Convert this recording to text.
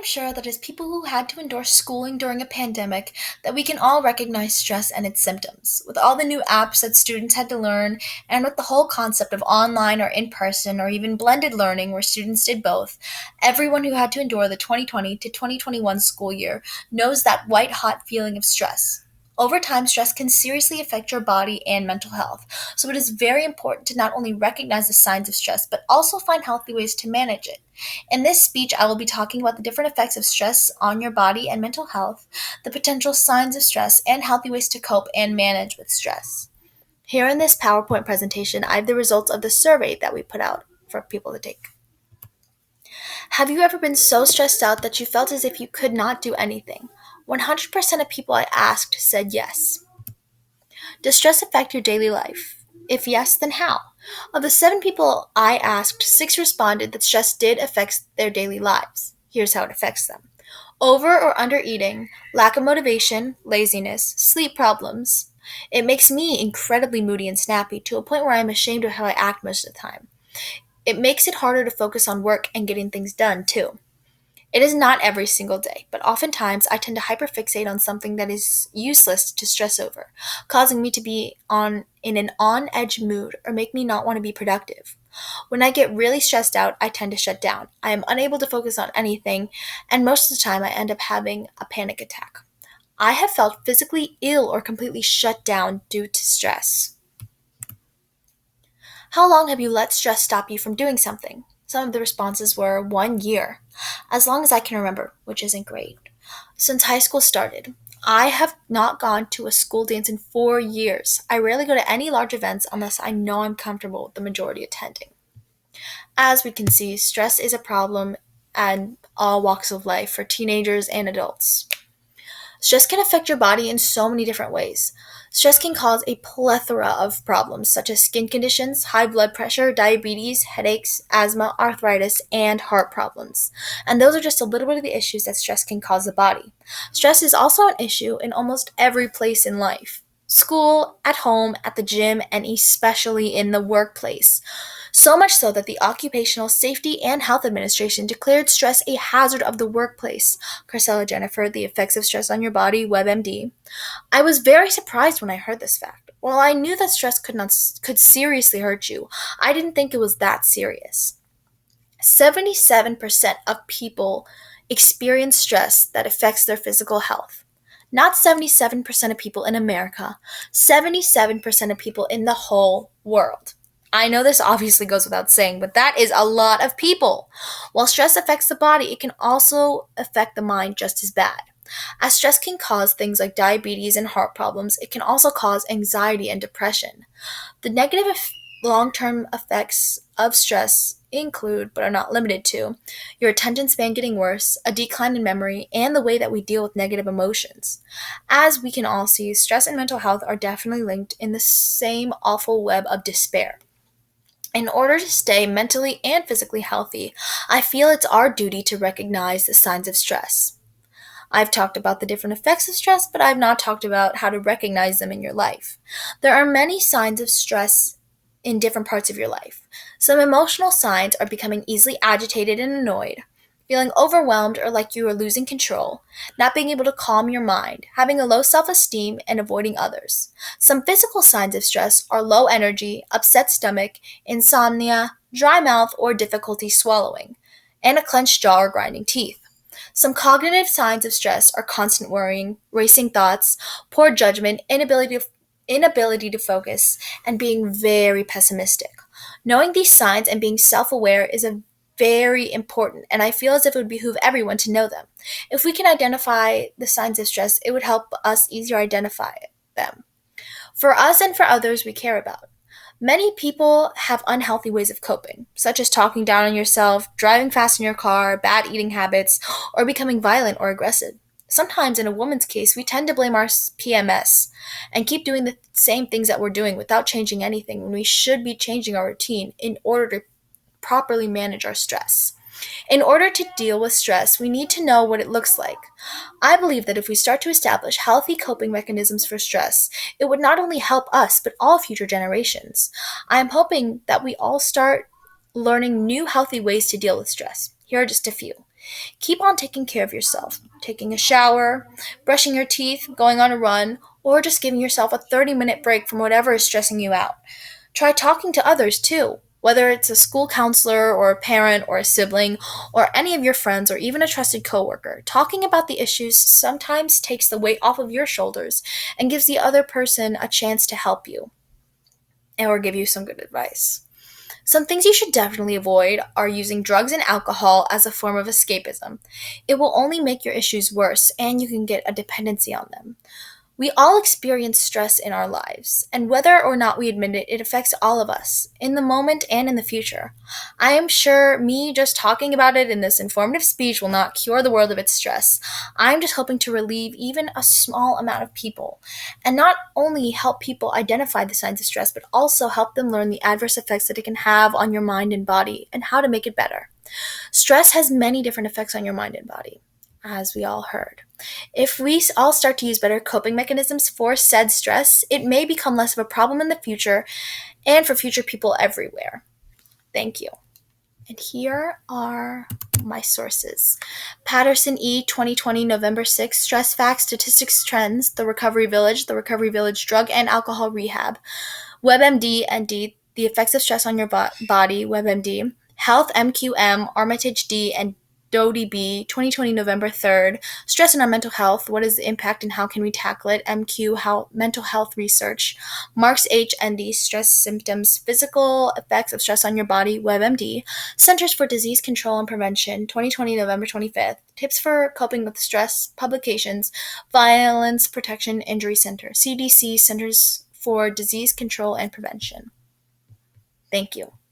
am sure that as people who had to endure schooling during a pandemic, that we can all recognize stress and its symptoms. With all the new apps that students had to learn, and with the whole concept of online or in-person or even blended learning where students did both, everyone who had to endure the 2020 to 2021 school year knows that white-hot feeling of stress. Over time, stress can seriously affect your body and mental health, so it is very important to not only recognize the signs of stress, but also find healthy ways to manage it. In this speech, I will be talking about the different effects of stress on your body and mental health, the potential signs of stress, and healthy ways to cope and manage with stress. Here in this PowerPoint presentation, I have the results of the survey that we put out for people to take. Have you ever been so stressed out that you felt as if you could not do anything? 100% of people I asked said yes. Does stress affect your daily life? If yes, then how? Of the 7 people I asked, 6 responded that stress did affect their daily lives. Here's how it affects them: over or under eating, lack of motivation, laziness, sleep problems. It makes me incredibly moody and snappy to a point where I'm ashamed of how I act most of the time. It makes it harder to focus on work and getting things done, too. It is not every single day, but oftentimes I tend to hyperfixate on something that is useless to stress over, causing me to be in an on-edge mood or make me not want to be productive. When I get really stressed out, I tend to shut down. I am unable to focus on anything, and most of the time I end up having a panic attack. I have felt physically ill or completely shut down due to stress. How long have you let stress stop you from doing something? Some of the responses were 1 year. As long as I can remember, which isn't great. Since high school started, I have not gone to a school dance in 4 years. I rarely go to any large events unless I know I'm comfortable with the majority attending. As we can see, stress is a problem in all walks of life for teenagers and adults. Stress can affect your body in so many different ways. Stress can cause a plethora of problems such as skin conditions, high blood pressure, diabetes, headaches, asthma, arthritis, and heart problems. And those are just a little bit of the issues that stress can cause the body. Stress is also an issue in almost every place in life: school, at home, at the gym, and especially in the workplace. So much so that the Occupational Safety and Health Administration declared stress a hazard of the workplace. Carcella Jennifer, The Effects of Stress on Your Body, WebMD. I was very surprised when I heard this fact. While I knew that stress could seriously hurt you, I didn't think it was that serious. 77% of people experience stress that affects their physical health. Not 77% of people in America, 77% of people in the whole world. I know this obviously goes without saying, but that is a lot of people. While stress affects the body, it can also affect the mind just as bad. As stress can cause things like diabetes and heart problems, it can also cause anxiety and depression. The negative long-term effects of stress include, but are not limited to, your attention span getting worse, a decline in memory, and the way that we deal with negative emotions. As we can all see, stress and mental health are definitely linked in the same awful web of despair. In order to stay mentally and physically healthy, I feel it's our duty to recognize the signs of stress. I've talked about the different effects of stress, but I've not talked about how to recognize them in your life. There are many signs of stress in different parts of your life. Some emotional signs are becoming easily agitated and annoyed, feeling overwhelmed or like you are losing control, not being able to calm your mind, having a low self-esteem, and avoiding others. Some physical signs of stress are low energy, upset stomach, insomnia, dry mouth or difficulty swallowing, and a clenched jaw or grinding teeth. Some cognitive signs of stress are constant worrying, racing thoughts, poor judgment, inability to focus, and being very pessimistic. Knowing these signs and being self-aware is a very important, and I feel as if it would behoove everyone to know them. If we can identify the signs of stress, it would help us easier identify them for us and for others we care about. Many people have unhealthy ways of coping, such as talking down on yourself, driving fast in your car, bad eating habits, or becoming violent or aggressive. Sometimes, in a woman's case, we tend to blame our PMS and keep doing the same things that we're doing without changing anything when we should be changing our routine in order to properly manage our stress. In order to deal with stress, we need to know what it looks like. I believe that if we start to establish healthy coping mechanisms for stress, it would not only help us, but all future generations. I am hoping that we all start learning new healthy ways to deal with stress. Here are just a few. Keep on taking care of yourself, taking a shower, brushing your teeth, going on a run, or just giving yourself a 30-minute break from whatever is stressing you out. Try talking to others too, whether it's a school counselor or a parent or a sibling or any of your friends or even a trusted coworker. Talking about the issues sometimes takes the weight off of your shoulders and gives the other person a chance to help you or give you some good advice. Some things you should definitely avoid are using drugs and alcohol as a form of escapism. It will only make your issues worse and you can get a dependency on them. We all experience stress in our lives, and whether or not we admit it, it affects all of us, in the moment and in the future. I am sure me just talking about it in this informative speech will not cure the world of its stress. I'm just hoping to relieve even a small amount of people, and not only help people identify the signs of stress, but also help them learn the adverse effects that it can have on your mind and body, and how to make it better. Stress has many different effects on your mind and body, as we all heard. If we all start to use better coping mechanisms for said stress, it may become less of a problem in the future and for future people everywhere. Thank you. And here are my sources. Patterson E. 2020, November 6, Stress Facts, Statistics, Trends, The Recovery Village, The Recovery Village Drug and Alcohol Rehab. WebMD, ND, The Effects of Stress on Your Body, WebMD. Health, MQM, Armitage D, and Doty B, 2020, November 3rd. Stress in our mental health. What is the impact and how can we tackle it? MQ, Mental Health Research. Marks H, ND, Stress Symptoms, Physical Effects of Stress on Your Body, WebMD. Centers for Disease Control and Prevention, 2020, November 25th. Tips for Coping with Stress, Publications, Violence Protection Injury Center, CDC, Centers for Disease Control and Prevention. Thank you.